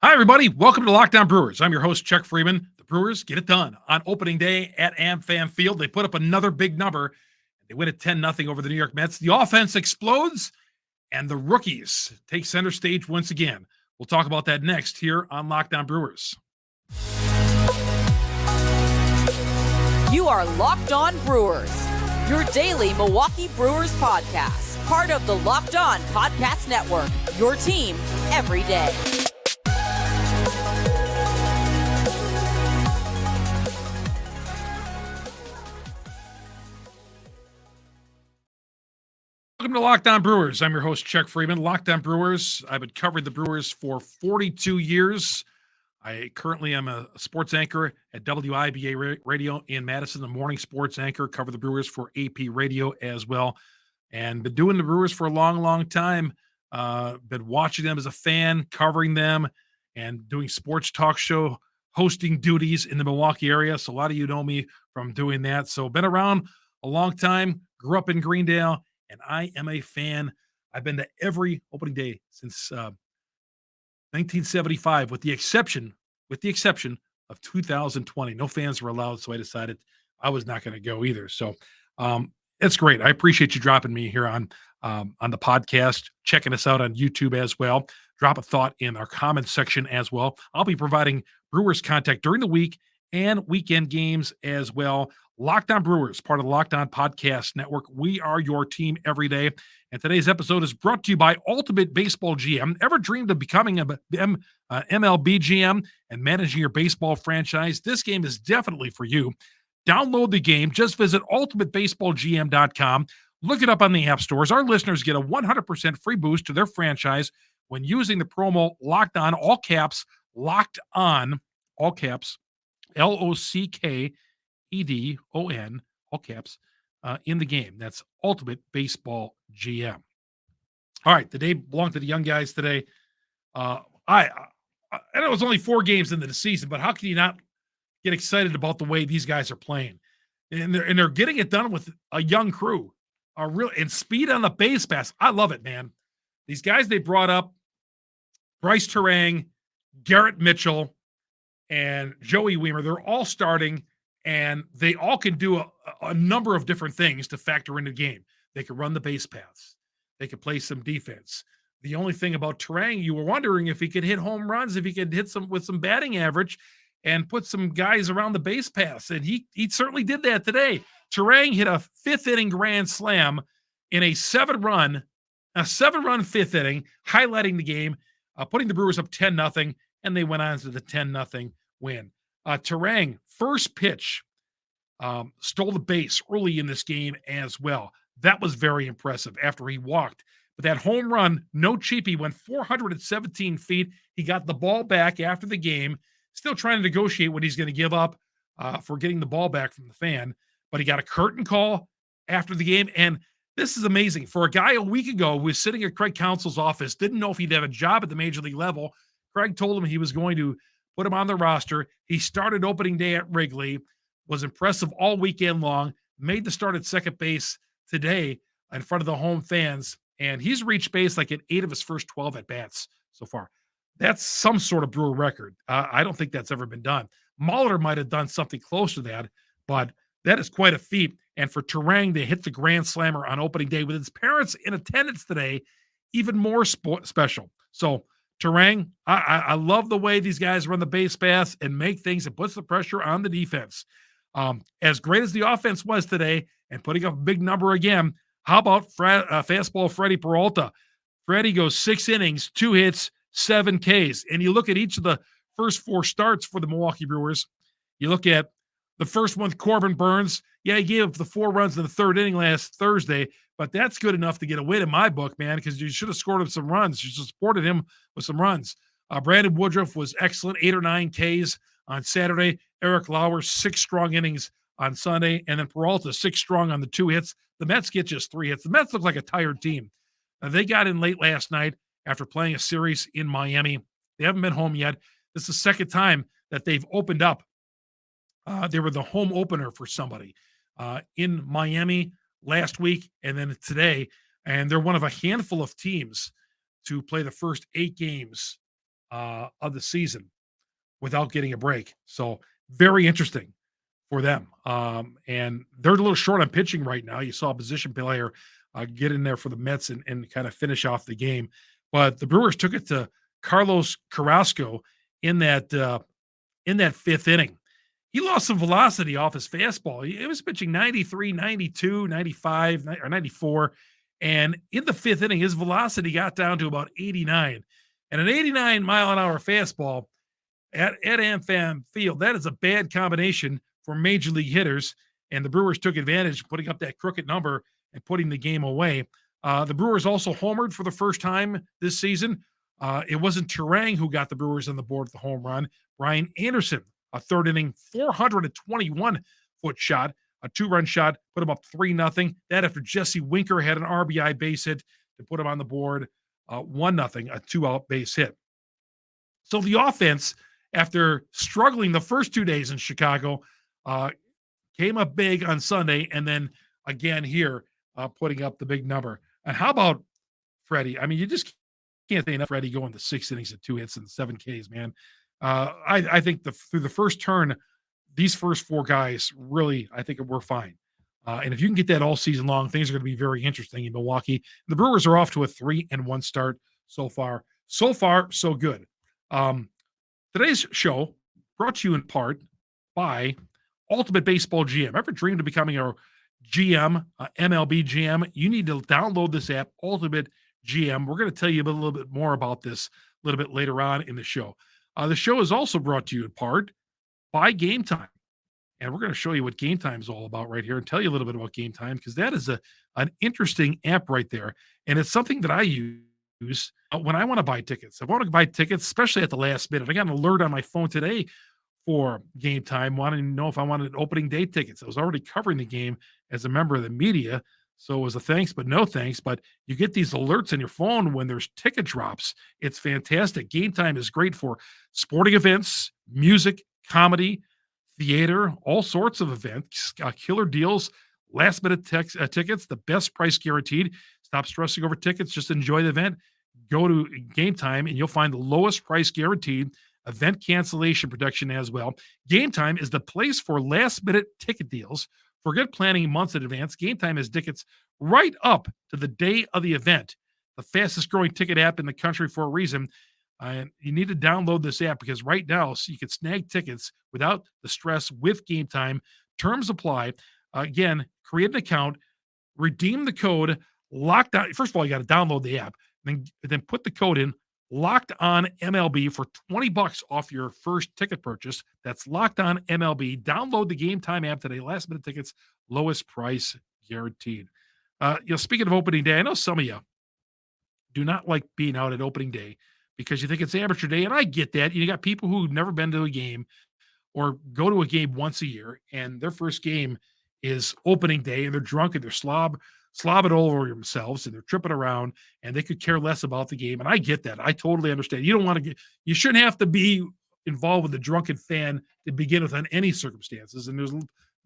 Hi, everybody. Welcome to Lockdown Brewers. I'm your host, Chuck Freeman. The Brewers get it done on opening day at AmFam Field. They put up another big number. They win at 10-0 over the New York Mets. The offense explodes, and the rookies take center stage once again. We'll talk about that next here on Lockdown Brewers. You are Locked On Brewers, your daily Milwaukee Brewers podcast. Part of the Locked On Podcast Network, your team every day. Welcome to Lockdown Brewers. I'm your host, Chuck Freeman. Lockdown Brewers. I've been covering the Brewers for 42 years. I currently am a sports anchor at WIBA Radio in Madison, the morning sports anchor. Cover the Brewers for AP Radio as well. And been doing the Brewers for a long, long time. Been watching them as a fan, covering them, and doing sports talk show hosting duties in the Milwaukee area. So a lot of you know me from doing that. So been around a long time, grew up in Greendale, and I am a fan. I've been to every opening day since 1975, with the exception of 2020. No fans were allowed, so I decided I was not going to go either. So it's great. I appreciate you dropping me here on the podcast, checking us out on YouTube as well. Drop a thought in our comments section as well. I'll be providing Brewers content during the week and weekend games as well. Locked On Brewers, part of the Locked On Podcast Network. We are your team every day. And today's episode is brought to you by Ultimate Baseball GM. Ever dreamed of becoming a MLB GM and managing your baseball franchise? This game is definitely for you. Download the game. Just visit ultimatebaseballgm.com. Look it up on the app stores. Our listeners get a 100% free boost to their franchise when using the promo Locked On, all caps, Locked On, all caps, LOCKEDON, all caps, in the game. That's Ultimate Baseball GM. All right, the day belonged to the young guys today. I know it was only 4 games into the season, but how can you not get excited about the way these guys are playing? And they're getting it done with a young crew, and speed on the base pass. I love it, man. These guys they brought up, Bryce Turang, Garrett Mitchell, and Joey Weimer, they're all starting, and they all can do a number of different things to factor into the game. They can run the base paths. They can play some defense. The only thing about Turang, you were wondering if he could hit home runs, if he could hit some with some batting average and put some guys around the base paths. And he certainly did that today. Turang hit a 5th inning grand slam in a 7-run 5th inning, highlighting the game, putting the Brewers up 10-0, and they went on to the 10-0 win. Turang, first pitch, stole the base early in this game as well. That was very impressive after he walked. But that home run, no cheapie, went 417 feet. He got the ball back after the game, still trying to negotiate what he's going to give up for getting the ball back from the fan. But he got a curtain call after the game. And this is amazing. For a guy a week ago who was sitting at Craig Counsell's office, didn't know if he'd have a job at the major league level, Craig told him he was going to put him on the roster. He started opening day at Wrigley, was impressive all weekend long, made the start at second base today in front of the home fans, and he's reached base like in 8 of his first 12 at-bats so far. That's some sort of Brewer record. I don't think that's ever been done. Mahler might have done something close to that, but that is quite a feat. And for Turang to hit the grand slammer on opening day with his parents in attendance today, even more special. So Turang, I love the way these guys run the base paths and make things and puts the pressure on the defense. As great as the offense was today and putting up a big number again, how about fastball Freddie Peralta? Freddie goes 6 innings, 2 hits, 7 Ks. And you look at each of the first 4 starts for the Milwaukee Brewers. You look at the first one with Corbin Burns. Yeah, he gave up the 4 runs in the 3rd inning last Thursday, but that's good enough to get a win in my book, man, because you should have scored him some runs. You should have supported him with some runs. Brandon Woodruff was excellent, 8 or 9 Ks on Saturday. Eric Lauer, 6 strong innings on Sunday, and then Peralta, 6 strong on the 2 hits. The Mets get just 3 hits. The Mets look like a tired team. They got in late last night after playing a series in Miami. They haven't been home yet. This is the second time that they've opened up. They were the home opener for somebody in Miami last week and then today. And they're one of a handful of teams to play the first 8 games of the season without getting a break. So very interesting for them. And they're a little short on pitching right now. You saw a position player get in there for the Mets and kind of finish off the game. But the Brewers took it to Carlos Carrasco in that fifth inning. He lost some velocity off his fastball. He was pitching 93, 92, 95, or 94. And in the fifth inning, his velocity got down to about 89. And an 89-mile-an-hour fastball at AmFam Field, that is a bad combination for major league hitters. And the Brewers took advantage, putting up that crooked number and putting the game away. The Brewers also homered for the first time this season. It wasn't Turang who got the Brewers on the board with the home run. Brian Anderson, a third inning, 421-foot shot, a two-run shot, put him up 3-0. That after Jesse Winker had an RBI base hit to put him on the board, 1-0, a two-out base hit. So the offense, after struggling the first 2 days in Chicago, came up big on Sunday, and then again here, putting up the big number. And how about Freddie? I mean, you just can't say enough Freddie going to 6 innings and 2 hits and 7 Ks, man. I think through the first turn, these first 4 guys really, I think we're fine. And if you can get that all season long, things are going to be very interesting in Milwaukee. The Brewers are off to a 3-1 start so far. So far, so good. Today's show brought to you in part by Ultimate Baseball GM. Ever dreamed of becoming a GM, MLB GM? You need to download this app, Ultimate GM. We're going to tell you a little bit more about this a little bit later on in the show. The show is also brought to you in part by Gametime. And we're going to show you what Gametime is all about right here and tell you a little bit about Gametime, because that is an interesting app right there. And it's something that I use when I want to buy tickets. I want to buy tickets, especially at the last minute. I got an alert on my phone today for Gametime, wanting to know if I wanted opening day tickets. I was already covering the game as a member of the media, so it was a thanks but no thanks. But you get these alerts on your phone when there's ticket drops. It's fantastic. Gametime is great for sporting events, music, comedy, theater, all sorts of events, killer deals, last minute tickets, the best price guaranteed. Stop stressing over tickets. Just enjoy the event. Go to Gametime and you'll find the lowest price guaranteed, event cancellation protection as well. Gametime is the place for last minute ticket deals. Forget planning months in advance. Gametime has tickets right up to the day of the event. The fastest growing ticket app in the country for a reason. And you need to download this app because right now, so you can snag tickets without the stress with Gametime. Terms apply. Again, create an account, redeem the code locked on. First of all, you got to download the app, then put the code in locked on MLB for $20 off your first ticket purchase. That's locked on MLB. Download the Gametime app today. Last minute tickets, lowest price guaranteed. Speaking of opening day, I know some of you do not like being out at opening day because you think it's amateur day, and I get that. You got people who've never been to a game or go to a game once a year, and their first game is opening day, and they're drunk and they're slobbing all over themselves, and they're tripping around, and they could care less about the game. And I get that. I totally understand. You shouldn't have to be involved with a drunken fan to begin with on any circumstances. And there's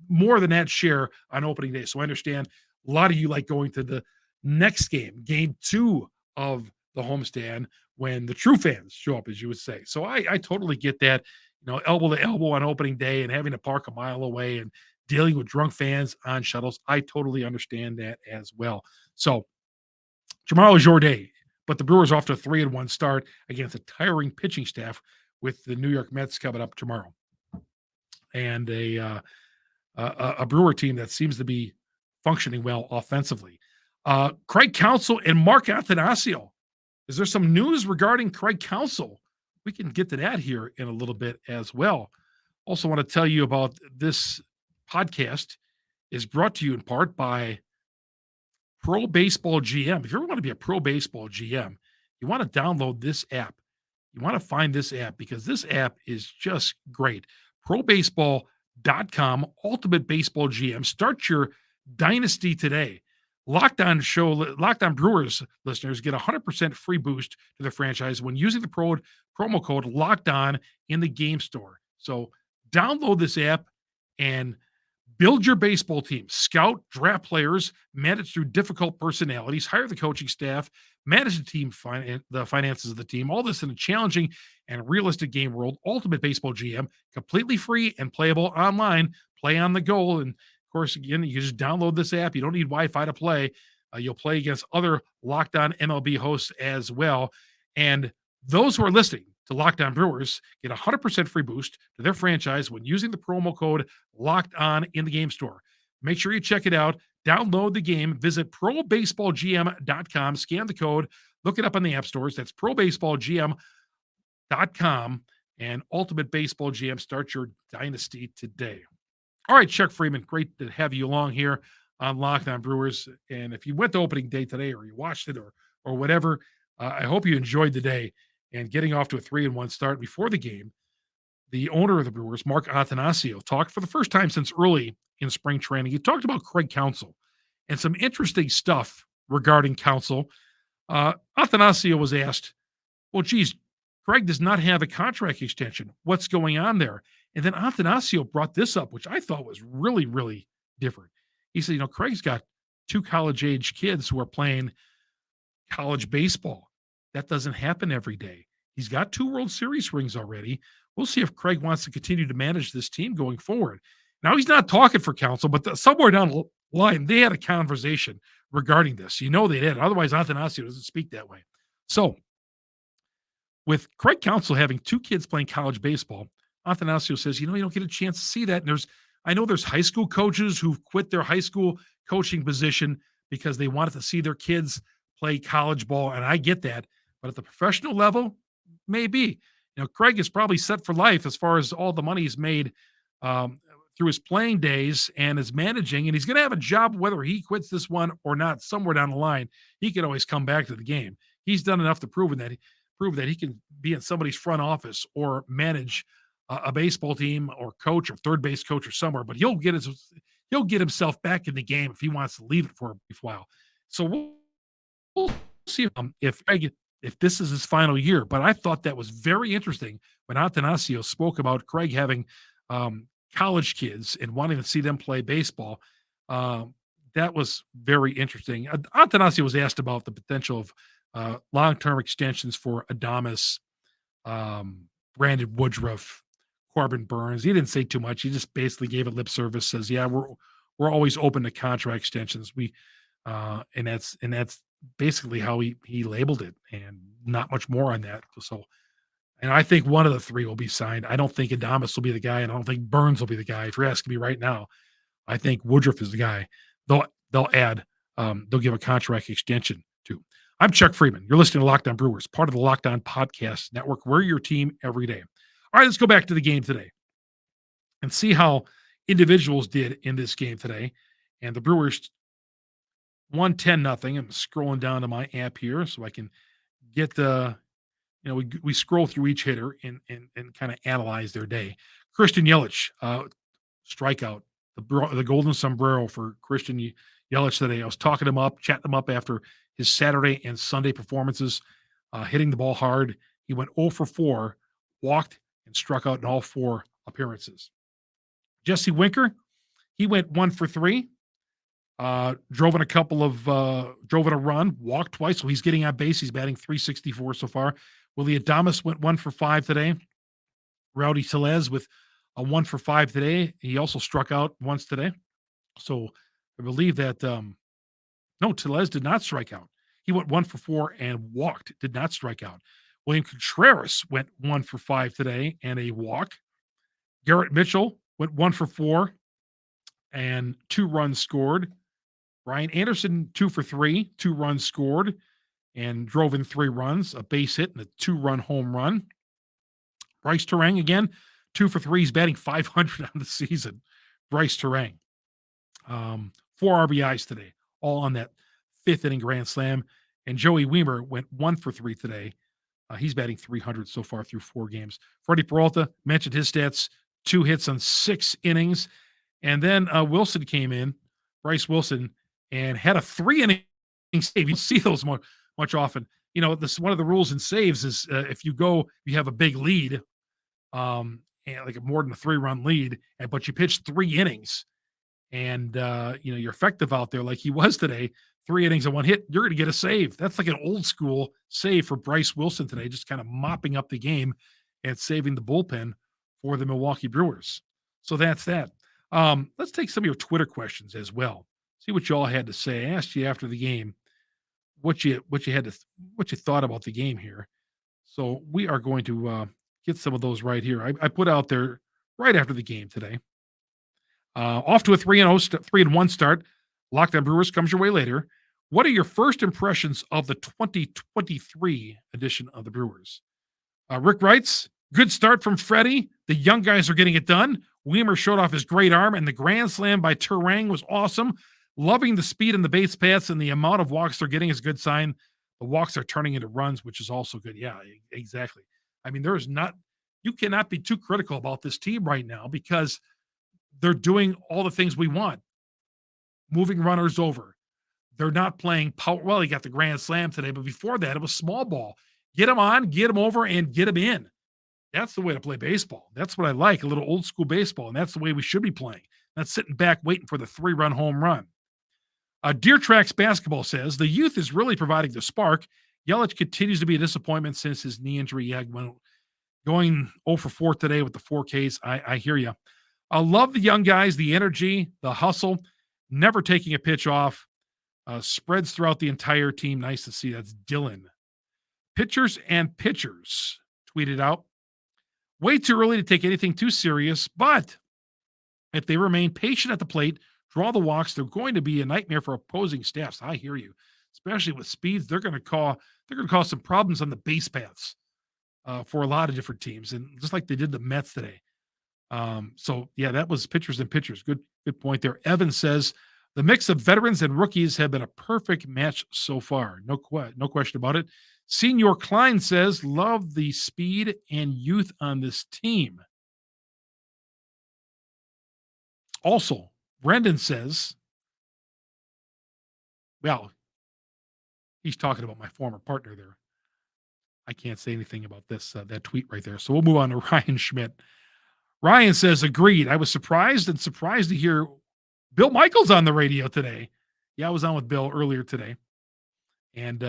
more than that share on opening day. So I understand a lot of you like going to the next game 2 of the homestand, when the true fans show up, as you would say. So I totally get that, elbow to elbow on opening day and having to park a mile away and dealing with drunk fans on shuttles. I totally understand that as well. So tomorrow is your day, but the Brewers off to a 3-1 start against a tiring pitching staff with the New York Mets coming up tomorrow. And a Brewer team that seems to be functioning well offensively. Craig Counsell and Mark Attanasio. Is there some news regarding Craig Counsell? We can get to that here in a little bit as well. Also want to tell you about this podcast is brought to you in part by Pro Baseball GM. If you ever want to be a Pro Baseball GM, you want to download this app. You want to find this app because this app is just great. ProBaseball.com, Ultimate Baseball GM. Start your dynasty today. Locked On Brewers listeners get 100% free boost to their franchise when using the promo code Locked On in the game store. So download this app and build your baseball team. Scout, draft players, manage through difficult personalities, hire the coaching staff, manage the finances of the team. All this in a challenging and realistic game world. Ultimate Baseball GM, completely free and playable online. Play on the go, and of course, again, you just download this app. You don't need Wi-Fi to play. You'll play against other Locked On MLB hosts as well. And those who are listening to Locked On Brewers get a 100% free boost to their franchise when using the promo code Locked On in the game store. Make sure you check it out. Download the game. Visit probaseballgm.com. Scan the code. Look it up on the app stores. That's probaseballgm.com. And Ultimate Baseball GM. Start your dynasty today. All right, Chuck Freeman, great to have you along here on Locked On Brewers. And if you went to opening day today or you watched it or whatever, I hope you enjoyed the day and getting off to a 3-1 start before the game. The owner of the Brewers, Mark Attanasio, talked for the first time since early in spring training. He talked about Craig Counsell and some interesting stuff regarding Counsell. Attanasio was asked, well, geez, Craig does not have a contract extension. What's going on there? And then Attanasio brought this up, which I thought was really, really different. He said, Craig's got 2 college-age kids who are playing college baseball. That doesn't happen every day. He's got 2 World Series rings already. We'll see if Craig wants to continue to manage this team going forward. Now, he's not talking for Counsell, but somewhere down the line, they had a conversation regarding this. They did. Otherwise, Attanasio doesn't speak that way. So, with Craig Counsell having 2 kids playing college baseball, Attanasio says, you don't get a chance to see that. And I know there's high school coaches who've quit their high school coaching position because they wanted to see their kids play college ball. And I get that. But at the professional level, maybe. Craig is probably set for life as far as all the money he's made through his playing days and his managing. And he's going to have a job whether he quits this one or not. Somewhere down the line, he can always come back to the game. He's done enough to prove that he can be in somebody's front office or manage a baseball team or coach or third base coach or somewhere, but he'll get himself back in the game if he wants to leave it for a brief while. So we'll see if this is his final year. But I thought that was very interesting when Attanasio spoke about Craig having college kids and wanting to see them play baseball. That was very interesting. Attanasio was asked about the potential of long-term extensions for Adames, Brandon Woodruff, Corbin Burns. He didn't say too much. He just basically gave it lip service. Says, "Yeah, we're always open to contract extensions." And that's basically how he labeled it, and not much more on that. So, and I think one of the 3 will be signed. I don't think Adames will be the guy, and I don't think Burns will be the guy. If you're asking me right now, I think Woodruff is the guy. They'll add. They'll give a contract extension to. I'm Chuck Freeman. You're listening to Locked On Brewers, part of the Locked On Podcast Network. We're your team every day. All right, let's go back to the game today and see how individuals did in this game today. And the Brewers won 10-0. I'm scrolling down to my app here so I can get the, we scroll through each hitter and kind of analyze their day. Christian Yelich, strikeout, the golden sombrero for Christian Yelich today. I was chatting him up after his Saturday and Sunday performances, hitting the ball hard. He went 0 for 4, walked and struck out in all 4 appearances. Jesse Winker, he went 1 for 3, drove in a run, walked twice, so he's getting on base. He's batting .364 so far. Willie Adames went 1 for 5 today. Rowdy Tellez with a 1 for 5 today. He also struck out once today. So I believe that no, Tellez did not strike out. He went 1 for 4 and walked, did not strike out. William Contreras went 1 for 5 today and a walk. Garrett Mitchell went 1 for 4 and 2 runs scored. Brian Anderson, 2 for 3, 2 runs scored, and drove in 3 runs, a base hit and a 2-run home run. Brice Turang, again, 2 for 3. He's batting .500 on the season. Brice Turang. 4 RBIs today, all on that 5th inning grand slam. And Joey Weimer went 1 for 3 today. He's batting .300 so far through 4 games. Freddie Peralta, mentioned his stats, 2 hits on 6 innings. And then Wilson came in, Bryce Wilson, and had a 3-inning save. You see those much often. This one of the rules in saves is if you have a big lead, and like more than a 3-run lead, but you pitch 3 innings, and you're effective out there like he was today. 3 innings and 1 hit, you're going to get a save. That's like an old school save for Bryce Wilson today, just kind of mopping up the game and saving the bullpen for the Milwaukee Brewers. So that's that. Let's take some of your Twitter questions as well. See what you all had to say. I asked you after the game what you thought about the game here. So we are going to get some of those right here. I put out there right after the game today. Off to a 3-1 start. Locked On Brewers comes your way later. What are your first impressions of the 2023 edition of the Brewers? Rick writes, good start from Freddie. The young guys are getting it done. Weimer showed off his great arm, and the grand slam by Turang was awesome. Loving the speed and the base paths, and the amount of walks they're getting is a good sign. The walks are turning into runs, which is also good. Yeah, exactly. I mean, you cannot be too critical about this team right now because they're doing all the things we want. Moving runners over. They're not playing power. Well, he got the grand slam today, but before that, it was small ball. Get them on, get them over, and get them in. That's the way to play baseball. That's what I like, a little old school baseball, and that's the way we should be playing. Not sitting back waiting for the 3-run home run. Deer Tracks Basketball says, the youth is really providing the spark. Yelich continues to be a disappointment since his knee injury. Yeah, going 0 for 4 today with the 4Ks. I hear you. I love the young guys, the energy, the hustle, never taking a pitch off. Spreads throughout the entire team. Nice to see. That's Dylan. Pitchers and pitchers tweeted out, way too early to take anything too serious, but if they remain patient at the plate, draw the walks, they're going to be a nightmare for opposing staffs. I hear you. Especially with speeds, they're going to cause some problems on the base paths for a lot of different teams, and just like they did the Mets today. So yeah, that was pitchers and pitchers. Good point there. Evan says the mix of veterans and rookies have been a perfect match so far. No question about it. Senior Klein says, love the speed and youth on this team. Also, Brendan says, well, he's talking about my former partner there. I can't say anything about this, that tweet right there. So we'll move on to Ryan Schmidt. Ryan says, agreed. I was surprised to hear Bill Michaels on the radio today. Yeah, I was on with Bill earlier today. And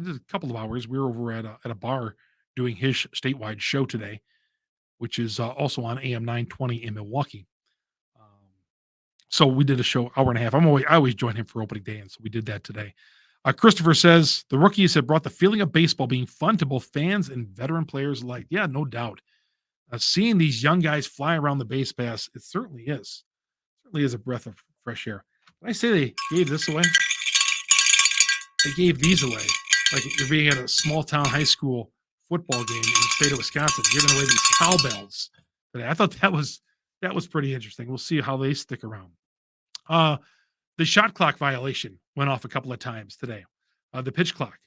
just a couple of hours. We were over at a bar doing his statewide show today, which is also on AM 920 in Milwaukee. So we did a show, hour and a half. I always join him for opening day, and so we did that today. Christopher says, the rookies have brought the feeling of baseball being fun to both fans and veteran players alike. Yeah, no doubt. Seeing these young guys fly around the base paths, it certainly is. Certainly is a breath of fresh air. Did I say they gave this away? They gave these away. Like you're being at a small town high school football game in the state of Wisconsin, giving away these cowbells today. I thought that was pretty interesting. We'll see how they stick around. The shot clock violation went off a couple of times today. The pitch clock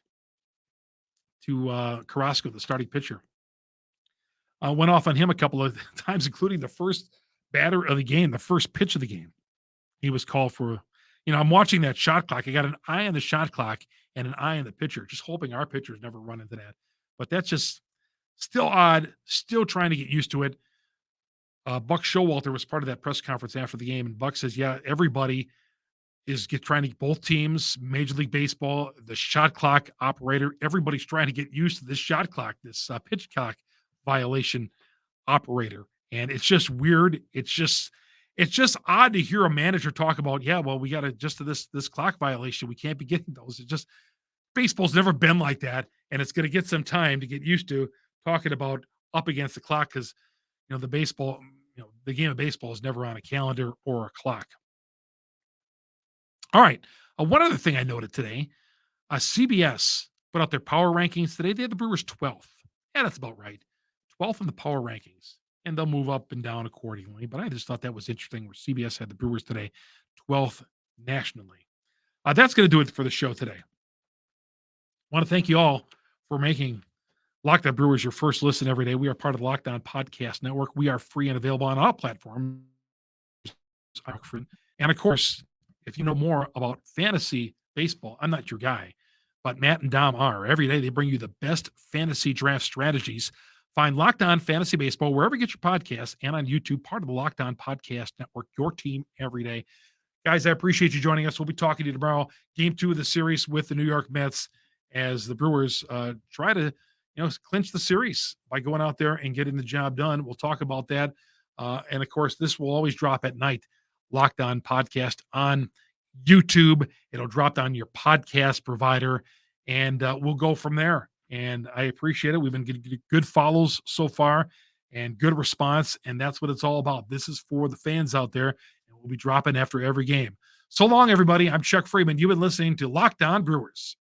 to Carrasco, the starting pitcher, went off on him a couple of times, including the first batter of the game, the first pitch of the game. He was called for, I'm watching that shot clock. I got an eye on the shot clock and an eye on the pitcher, just hoping our pitchers never run into that. But that's just still odd, still trying to get used to it. Buck Showalter was part of that press conference after the game, and Buck says, yeah, everybody is trying to get both teams, Major League Baseball, the shot clock operator, everybody's trying to get used to this shot clock, this pitch clock violation operator. And it's just weird. It's just odd to hear a manager talk about, yeah, well, we got to adjust to this clock violation. We can't be getting those. It's just, baseball's never been like that. And it's going to get some time to get used to talking about up against the clock because, the baseball, the game of baseball is never on a calendar or a clock. All right. One other thing I noted today, CBS put out their power rankings today. They had the Brewers 12th. Yeah, that's about right. 12th in the power rankings. And they'll move up and down accordingly. But I just thought that was interesting where CBS had the Brewers today 12th nationally. That's going to do it for the show today. I want to thank you all for making Locked On Brewers your first listen every day. We are part of the Locked On Podcast Network. We are free and available on all platforms. And of course, if you know more about fantasy baseball, I'm not your guy, but Matt and Dom are. Every day they bring you the best fantasy draft strategies. Find Locked On Fantasy Baseball wherever you get your podcasts and on YouTube, part of the Locked On Podcast Network, your team every day. Guys, I appreciate you joining us. We'll be talking to you tomorrow. Game 2 of the series with the New York Mets as the Brewers try to, clinch the series by going out there and getting the job done. We'll talk about that. And of course, this will always drop at night. Locked On Podcast on YouTube. It'll drop on your podcast provider, and we'll go from there. And I appreciate it. We've been getting good follows so far and good response, and that's what it's all about. This is for the fans out there, and we'll be dropping after every game. So long, everybody. I'm Chuck Freeman. You've been listening to Locked On Brewers.